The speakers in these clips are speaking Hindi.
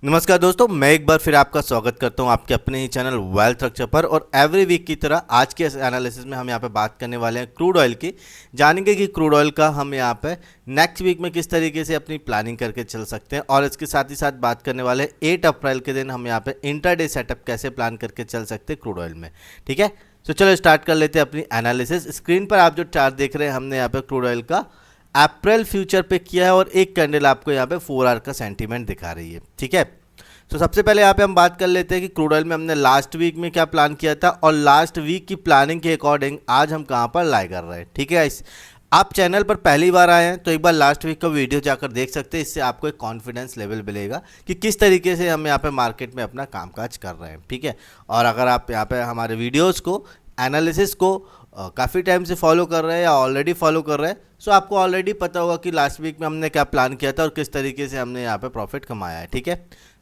नमस्कार दोस्तों, मैं एक बार फिर आपका स्वागत करता हूं आपके अपने ही चैनल वेल्थ स्ट्रक्चर पर। और एवरी वीक की तरह आज के एनालिसिस में हम यहां पे बात करने वाले हैं क्रूड ऑयल की। जानेंगे कि क्रूड ऑयल का हम यहां पे नेक्स्ट वीक में किस तरीके से अपनी प्लानिंग करके चल सकते हैं। और इसके साथ ही साथ बात करने वाले हैं 8 अप्रैल के दिन हम यहां पे इंट्राडे सेटअप कैसे प्लान करके चल सकते हैं क्रूड ऑयल में। ठीक है, तो चलो स्टार्ट कर लेते हैं अपनी एनालिसिस। स्क्रीन पर आप जो चार्ट देख रहे हैं, हमने यहाँ पे क्रूड ऑयल का अप्रैल फ्यूचर पे किया है और एक कैंडल आपको यहाँ पे 4 आवर का सेंटीमेंट दिखा रही है। ठीक है, तो सबसे पहले यहाँ पे हम बात कर लेते हैं कि क्रूड ऑयल में हमने लास्ट वीक में क्या प्लान किया था और लास्ट वीक की प्लानिंग के अकॉर्डिंग आज हम कहाँ पर लाई कर रहे हैं। ठीक है, इस आप चैनल पर पहली बार आए हैं तो एक बार लास्ट वीक का वीडियो जाकर देख सकते हैं। इससे आपको एक कॉन्फिडेंस लेवल मिलेगा कि किस तरीके से हम यहाँ पे मार्केट में अपना कामकाज कर रहे हैं। ठीक है, और अगर आप यहाँ पे हमारे वीडियोज़ को एनालिसिस को काफ़ी टाइम से फॉलो कर रहे हैं या ऑलरेडी फॉलो कर रहे हैं, सो आपको ऑलरेडी पता होगा कि लास्ट वीक में हमने क्या प्लान किया था और किस तरीके से हमने यहाँ पे प्रॉफिट कमाया है। ठीक है,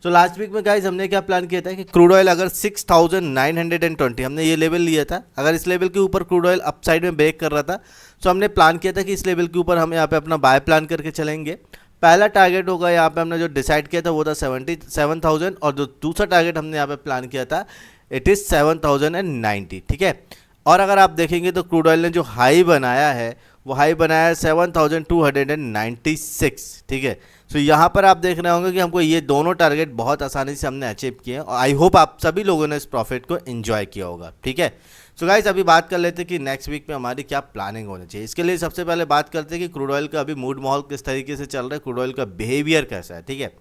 तो लास्ट वीक में गाइज हमने क्या प्लान किया था कि क्रूड ऑयल अगर 6920 हमने ये लेवल लिया था, अगर इस लेवल के ऊपर क्रूड ऑयल अपसाइड में ब्रेक कर रहा था तो हमने प्लान किया था कि इस लेवल के ऊपर हम यहाँ पे अपना बाय प्लान करके चलेंगे। पहला टारगेट होगा यहाँ पे हमने जो डिसाइड किया था वो था 77,000 और जो दूसरा टारगेट हमने यहाँ पे प्लान किया था इट इज़ 7090। ठीक है, और अगर आप देखेंगे तो क्रूड ऑयल ने जो हाई बनाया है वो हाई बनाया है 7296। ठीक है, तो यहाँ पर आप देख रहे होंगे कि हमको ये दोनों टारगेट बहुत आसानी से हमने अचीव किए हैं और आई होप आप सभी लोगों ने इस प्रॉफिट को एंजॉय किया होगा। ठीक है, सो गाइस अभी बात कर लेते हैं कि नेक्स्ट वीक में हमारी क्या प्लानिंग होनी चाहिए। इसके लिए सबसे पहले बात करते हैं कि क्रूड ऑयल का अभी मूड माहौल किस तरीके से चल रहा है, क्रूड ऑयल का बिहेवियर कैसा है। ठीक है,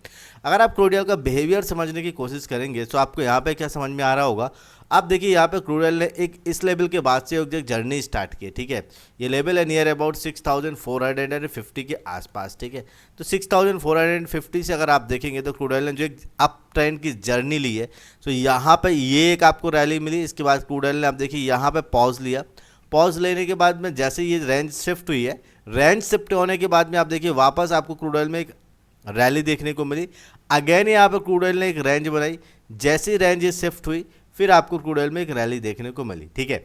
अगर आप क्रूड ऑयल का बिहेवियर समझने की कोशिश करेंगे तो आपको यहाँ पे क्या समझ में आ रहा होगा। आप देखिए यहाँ पे क्रूड ऑयल ने एक इस लेवल के बाद से एक जर्नी स्टार्ट की। ठीक है, ये लेवल है नियर अबाउट 6450 के आसपास। ठीक है, तो 6450 से अगर आप देखेंगे तो क्रूड ऑयल ने जो एक अप ट्रेंड की जर्नी ली है, तो यहाँ पे ये एक आपको रैली मिली। इसके बाद क्रूड ऑयल ने आप देखिए यहाँ पे पॉज लिया। पॉज लेने के बाद में जैसे ये रेंज शिफ्ट हुई है, रेंज शिफ्ट होने के बाद में आप देखिए वापस आपको क्रूड ऑयल में एक रैली देखने को मिली। अगेन यहाँ पर क्रूड ऑयल ने एक रेंज बनाई, जैसी रेंज ये शिफ्ट हुई फिर आपको क्रूड ऑयल में एक रैली देखने को मिली। ठीक है,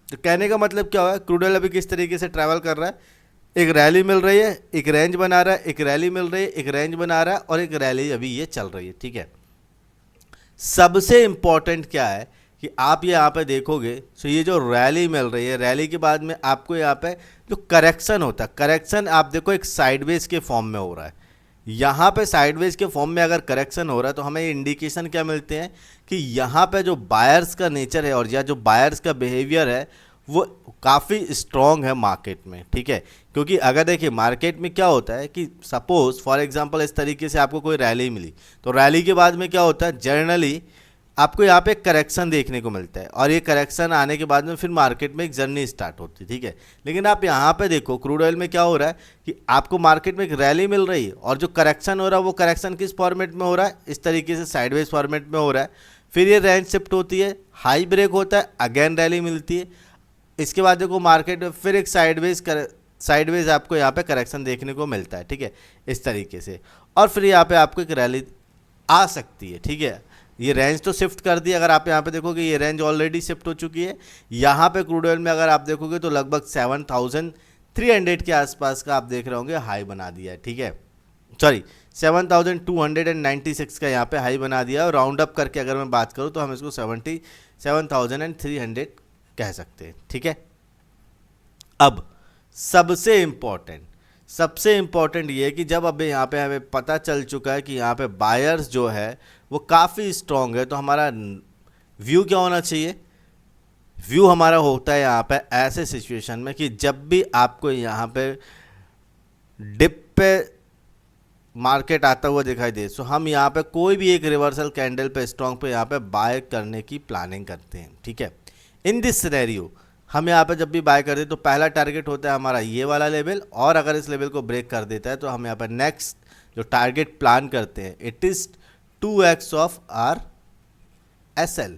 तो कहने का मतलब क्या हुआ, क्रूड ऑयल अभी किस तरीके से ट्रैवल कर रहा है, एक रैली मिल रही है, एक रेंज बना रहा है, एक रैली मिल रही है, एक रेंज बना रहा है और एक रैली अभी ये चल रही है। ठीक है, सबसे इंपॉर्टेंट क्या है कि आप ये यहाँ पे देखोगे तो ये जो रैली मिल रही है, रैली के बाद में आपको यहाँ पे जो करेक्शन होता है, करेक्शन आप देखो एक साइडवेज के फॉर्म में हो रहा है। यहाँ पे साइडवेज के फॉर्म में अगर करेक्शन हो रहा है तो हमें इंडिकेशन क्या मिलते हैं कि यहाँ पे जो बायर्स का नेचर है और या जो बायर्स का बिहेवियर है वो काफ़ी स्ट्रॉन्ग है मार्केट में। ठीक है, क्योंकि अगर देखिए मार्केट में क्या होता है कि सपोज फॉर एग्जांपल इस तरीके से आपको कोई रैली मिली, तो रैली के बाद में क्या होता है, जनरली आपको यहाँ पे करेक्शन देखने को मिलता है और ये करेक्शन आने के बाद में फिर मार्केट में एक जर्नी स्टार्ट होती है। ठीक है, लेकिन आप यहाँ पे देखो क्रूड ऑयल में क्या हो रहा है कि आपको मार्केट में एक रैली मिल रही है और जो करेक्शन हो रहा है वो करेक्शन किस फॉर्मेट में हो रहा है, इस तरीके से साइडवेज फॉर्मेट में हो रहा है। फिर ये रेंज शिफ्ट होती है, हाई ब्रेक होता है, अगेन रैली मिलती है। इसके बाद देखो मार्केट में फिर एक साइडवेज आपको यहाँ पे करेक्शन देखने को मिलता है। ठीक है, इस तरीके से, और फिर यहाँ पे आपको एक रैली आ सकती है। ठीक है, ये रेंज तो शिफ्ट कर दी। अगर आप यहाँ पे देखोगे ये रेंज ऑलरेडी शिफ्ट हो चुकी है। यहाँ पे क्रूड ऑयल में अगर आप देखोगे तो लगभग 7300 के आसपास का आप देख रहे होंगे हाई बना दिया है। ठीक है, सॉरी 7296 का यहाँ पे हाई बना दिया और राउंड अप करके अगर मैं बात करूँ तो हम इसको 77,300 कह सकते हैं। ठीक है, अब सबसे इम्पॉर्टेंट ये है कि जब अब यहाँ पे हमें पता चल चुका है कि यहाँ पे बायर्स जो है वो काफ़ी स्ट्रॉन्ग है, तो हमारा व्यू क्या होना चाहिए, व्यू हमारा होता है यहाँ पे ऐसे सिचुएशन में कि जब भी आपको यहाँ पे डिप पे मार्केट आता हुआ दिखाई दे, सो हम यहाँ पे कोई भी एक रिवर्सल कैंडल पे स्ट्रॉन्ग पे यहाँ पे बाय करने की प्लानिंग करते हैं। ठीक है, इन दिस सिनेरियो हम यहाँ पे जब भी बाय करते हैं तो पहला टारगेट होता है हमारा ये वाला लेवल, और अगर इस लेवल को ब्रेक कर देता है तो हम यहाँ पर नेक्स्ट जो टारगेट प्लान करते हैं it is 2x of R SL।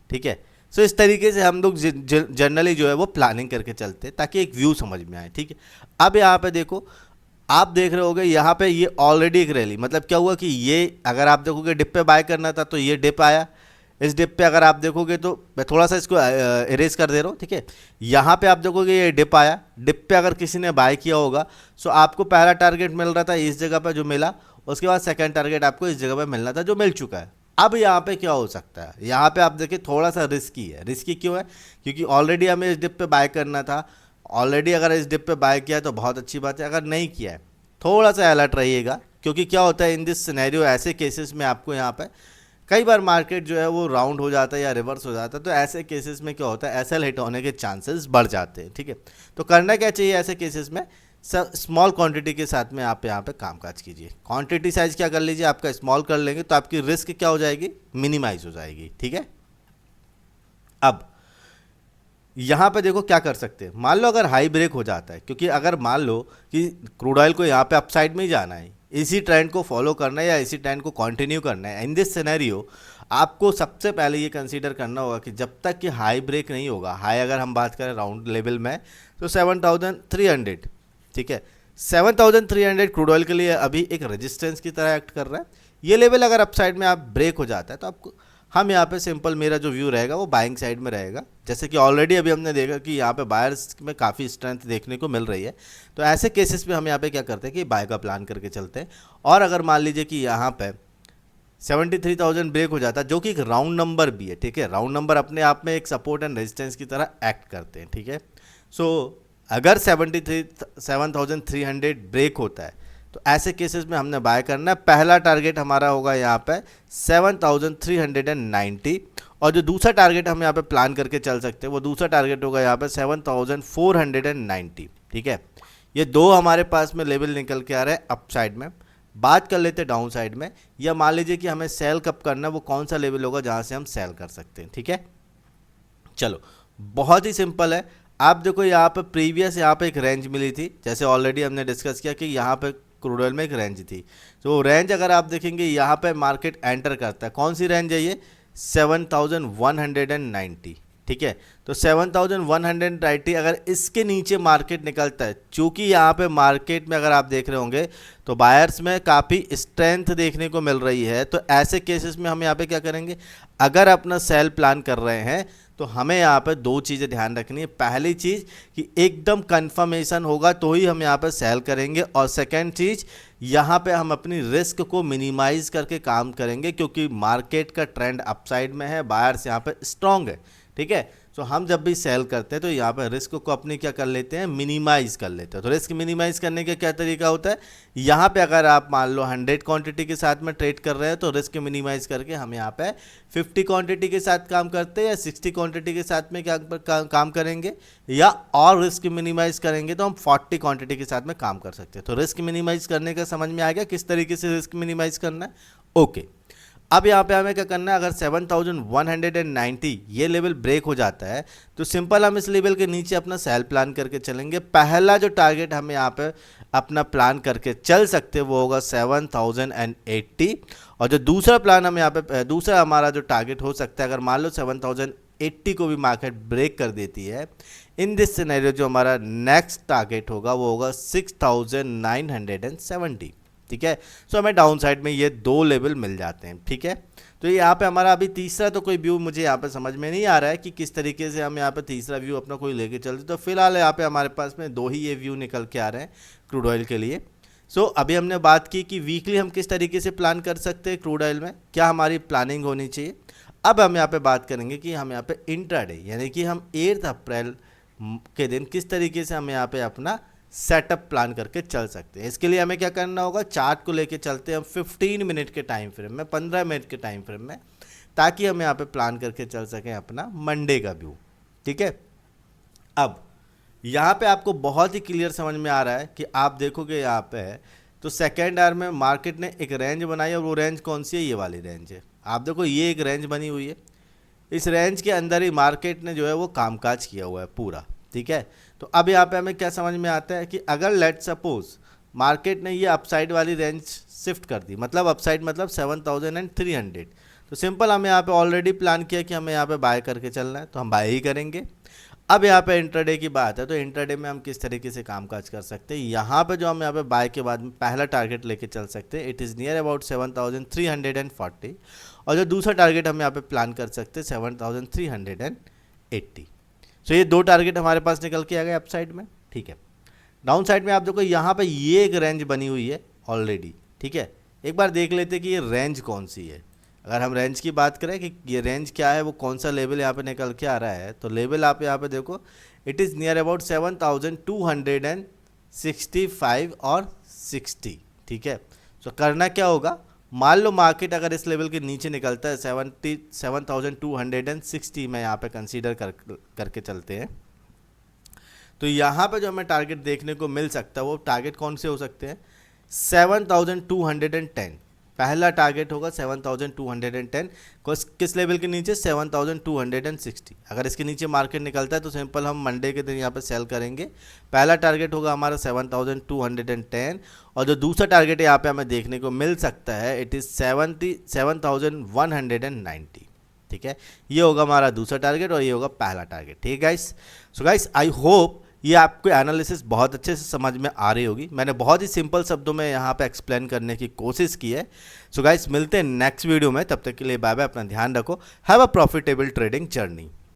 ठीक है, सो इस तरीके से हम लोग जनरली जो है वो प्लानिंग करके चलते हैं ताकि एक व्यू समझ में आए। ठीक है, अब यहाँ पे देखो आप देख रहे होगे यहाँ पे ये ऑलरेडी एक रैली, मतलब क्या हुआ कि ये अगर आप देखोगे डिप पे बाय करना था तो ये डिप आया, इस डिप पे अगर आप देखोगे तो मैं थोड़ा सा इसको इरेज कर दे रहा हूँ। ठीक है, यहाँ पे आप देखोगे ये डिप आया, डिप पे अगर किसी ने बाय किया होगा सो आपको पहला टारगेट मिल रहा था इस जगह पे जो मिला, उसके बाद सेकंड टारगेट आपको इस जगह पे मिलना था जो मिल चुका है। अब यहाँ पे क्या हो सकता है, यहाँ पे आप देखिए थोड़ा सा रिस्की है। रिस्की क्यों है, क्योंकि ऑलरेडी हमें इस डिप पे बाय करना था। ऑलरेडी अगर इस डिप पे बाय किया है तो बहुत अच्छी बात है, अगर नहीं किया है थोड़ा सा अलर्ट रहिएगा, क्योंकि क्या होता है इन दिस सिनेरियो, ऐसे केसेस में आपको यहाँ पे कई बार मार्केट जो है वो राउंड हो जाता है या रिवर्स हो जाता है, तो ऐसे केसेस में क्या होता है एसएल हिट होने के चांसेस बढ़ जाते हैं। ठीक है, तो करना क्या चाहिए ऐसे केसेस में, स्मॉल क्वांटिटी के साथ में आप यहाँ पे कामकाज कीजिए। क्वांटिटी साइज क्या कर लीजिए, आपका स्मॉल कर लेंगे तो आपकी रिस्क क्या हो जाएगी, मिनिमाइज हो जाएगी। ठीक है, अब यहाँ पे देखो क्या कर सकते हैं, मान लो अगर हाई ब्रेक हो जाता है, क्योंकि अगर मान लो कि क्रूड ऑयल को यहाँ पे अपसाइड में ही जाना है, इसी ट्रेंड को फॉलो करना है या इसी ट्रेंड को कंटिन्यू करना है, इन दिस सिनेरियो आपको सबसे पहले ये कंसीडर करना होगा कि जब तक कि हाई ब्रेक नहीं होगा, हाई अगर हम बात करें राउंड लेवल में तो 7300, ठीक है, 7300 क्रूड ऑयल के लिए अभी एक रेजिस्टेंस की तरह एक्ट कर रहा है। ये लेवल अगर अपसाइड में आप ब्रेक हो जाता है तो आपको, हम यहाँ पे सिंपल मेरा जो व्यू रहेगा वो बाइंग साइड में रहेगा, जैसे कि ऑलरेडी अभी हमने देखा कि यहाँ पे बायर्स में काफ़ी स्ट्रेंथ देखने को मिल रही है। तो ऐसे केसेस में हम यहाँ पे क्या करते हैं कि बाय का प्लान करके चलते हैं। और अगर मान लीजिए कि यहाँ पे 73,000 ब्रेक हो जाता है, जो कि एक राउंड नंबर भी है, ठीक है, राउंड नंबर अपने आप में एक सपोर्ट एंड रेजिस्टेंस की तरह एक्ट करते हैं। ठीक है, सो अगर 7,300 ब्रेक होता है तो ऐसे केसेस में हमने बाय करना है। पहला टारगेट हमारा होगा यहाँ पे 7,390, और जो दूसरा टारगेट हम यहाँ पे प्लान करके चल सकते हैं वो दूसरा टारगेट होगा यहाँ पे 7,490। ठीक है, ये दो हमारे पास में लेवल निकल के आ रहे हैं अप साइड में। बात कर लेते हैं डाउन साइड में, या मान लीजिए कि हमें सेल कब करना है, वो कौन सा लेवल होगा जहाँ से हम सेल कर सकते हैं। ठीक है, चलो बहुत ही सिंपल है। आप देखो यहाँ पे प्रीवियस यहाँ पे एक रेंज मिली थी, जैसे ऑलरेडी हमने डिस्कस किया कि यहाँ पे क्रूड ऑयल में एक रेंज थी। तो रेंज अगर आप देखेंगे यहाँ पे मार्केट एंटर करता है, कौन सी रेंज है ये, 7,190। ठीक है, तो 7,190 अगर इसके नीचे मार्केट निकलता है, चूँकि यहाँ पे मार्केट में अगर आप देख रहे होंगे तो बायर्स में काफ़ी स्ट्रेंथ देखने को मिल रही है, तो ऐसे केसेस में हम यहाँ पे क्या करेंगे, अगर अपना सेल प्लान कर रहे हैं तो हमें यहाँ पर दो चीज़ें ध्यान रखनी है। पहली चीज़ कि एकदम कंफर्मेशन होगा तो ही हम यहाँ पर सेल करेंगे, और सेकंड चीज़ यहाँ पे हम अपनी रिस्क को मिनिमाइज करके काम करेंगे, क्योंकि मार्केट का ट्रेंड अपसाइड में है, बायर्स यहाँ पे स्ट्रॉन्ग है। ठीक है, तो हम जब भी सेल करते हैं तो यहाँ पर रिस्क को अपनी क्या कर लेते हैं, मिनिमाइज कर लेते हैं। तो रिस्क मिनिमाइज करने का क्या तरीका होता है, यहाँ पे अगर आप मान लो 100 क्वांटिटी के साथ में ट्रेड कर रहे हैं तो रिस्क मिनिमाइज करके हम यहाँ पे 50 क्वांटिटी के साथ काम करते हैं, या 60 क्वांटिटी के साथ में क्या काम करेंगे, या और रिस्क मिनिमाइज करेंगे तो हम 40 क्वांटिटी के साथ में काम कर सकते हैं। तो रिस्क मिनिमाइज करने का समझ में आ गया किस तरीके से रिस्क मिनिमाइज करना है। ओके, अब यहाँ पे हमें क्या करना है, अगर 7,190 ये लेवल ब्रेक हो जाता है तो सिंपल हम इस लेवल के नीचे अपना सेल प्लान करके चलेंगे। पहला जो टारगेट हमें यहाँ पे अपना प्लान करके चल सकते हैं वो होगा 7,080, और जो दूसरा प्लान हम यहाँ पे, दूसरा हमारा जो टारगेट हो सकता है, अगर मान लो 7,080 को भी मार्केट ब्रेक कर देती है, इन दिस सिनेरियो जो हमारा नेक्स्ट टारगेट होगा वो होगा 6,970। ठीक है, सो हमें डाउन साइड में ये दो लेवल मिल जाते हैं। ठीक है, तो यहाँ पे हमारा अभी तीसरा तो कोई व्यू मुझे यहाँ पे समझ में नहीं आ रहा है कि किस तरीके से हम यहाँ पे तीसरा व्यू अपना कोई लेके चलते, तो फिलहाल यहाँ पे हमारे पास में दो ही ये व्यू निकल के आ रहे हैं क्रूड ऑयल के लिए। सो अभी हमने बात की कि वीकली हम किस तरीके से प्लान कर सकते हैं क्रूड ऑयल में, क्या हमारी प्लानिंग होनी चाहिए। अब हम यहाँ पे बात करेंगे कि हम यहाँ पे इंट्राडे, यानी कि हम 8 अप्रैल के दिन किस तरीके से हम यहाँ पे अपना सेटअप प्लान करके चल सकते हैं। इसके लिए हमें क्या करना होगा, चार्ट को लेके चलते हैं हम 15 मिनट के टाइम फ्रेम में, 15 मिनट के टाइम फ्रेम में, ताकि हम यहाँ पे प्लान करके चल सकें अपना मंडे का व्यू। ठीक है, अब यहाँ पे आपको बहुत ही क्लियर समझ में आ रहा है कि आप देखोगे यहाँ पे तो सेकेंड आवर में मार्केट ने एक रेंज बनाई, और वो रेंज कौन सी है, ये वाली रेंज है। आप देखो ये एक रेंज बनी हुई है, इस रेंज के अंदर ही मार्केट ने जो है वो कामकाज किया हुआ है पूरा। ठीक है, तो अब यहाँ पे हमें क्या समझ में आता है कि अगर लेट सपोज मार्केट ने ये अपसाइड वाली रेंज शिफ्ट कर दी, मतलब अपसाइड मतलब 7,300, तो सिंपल हमें यहाँ पे ऑलरेडी प्लान किया कि हमें यहाँ पे बाय करके चलना है, तो हम बाय ही करेंगे। अब यहाँ पे इंट्राडे की बात है, तो इंट्राडे में हम किस तरीके से कामकाज कर सकते हैं, यहाँ पे जो हम यहाँ पे बाय के बाद में पहला टारगेट लेके चल सकते हैं, इट इज़ नियर अबाउट 7,340, और जो दूसरा टारगेट हम यहाँ पे प्लान कर सकते हैं 7,380। सो ये दो टारगेट हमारे पास निकल के आ गए अप साइड में। ठीक है, डाउन साइड में आप देखो यहाँ पे ये एक रेंज बनी हुई है ऑलरेडी। ठीक है, एक बार देख लेते हैं कि ये रेंज कौन सी है। अगर हम रेंज की बात करें कि ये रेंज क्या है, वो कौन सा लेवल यहाँ पे निकल के आ रहा है, तो लेवल आप यहाँ पे देखो, इट इज़ नियर अबाउट 7265 और 60। ठीक है, तो करना क्या होगा, मान लो मार्केट अगर इस लेवल के नीचे निकलता है 7260 में यहाँ पे कंसीडर करके चलते हैं, तो यहाँ पे जो हमें टारगेट देखने को मिल सकता है वो टारगेट कौन से हो सकते हैं, 7210 पहला टारगेट होगा 7210। किस लेवल के नीचे, 7260। अगर इसके नीचे मार्केट निकलता है तो सिंपल हम मंडे के दिन यहाँ पे सेल करेंगे। पहला टारगेट होगा हमारा 7210, और जो दूसरा टारगेट यहाँ पे हमें देखने को मिल सकता है इट इज़ 7190। ठीक है, ये होगा हमारा दूसरा टारगेट और ये होगा पहला टारगेट। ठीक है guys, so guys I hope ये आपको एनालिसिस बहुत अच्छे से समझ में आ रही होगी। मैंने बहुत ही सिंपल शब्दों में यहाँ पे एक्सप्लेन करने की कोशिश की है। सो गाइस मिलते हैं नेक्स्ट वीडियो में, तब तक के लिए बाय बाय, अपना ध्यान रखो, have a profitable trading journey.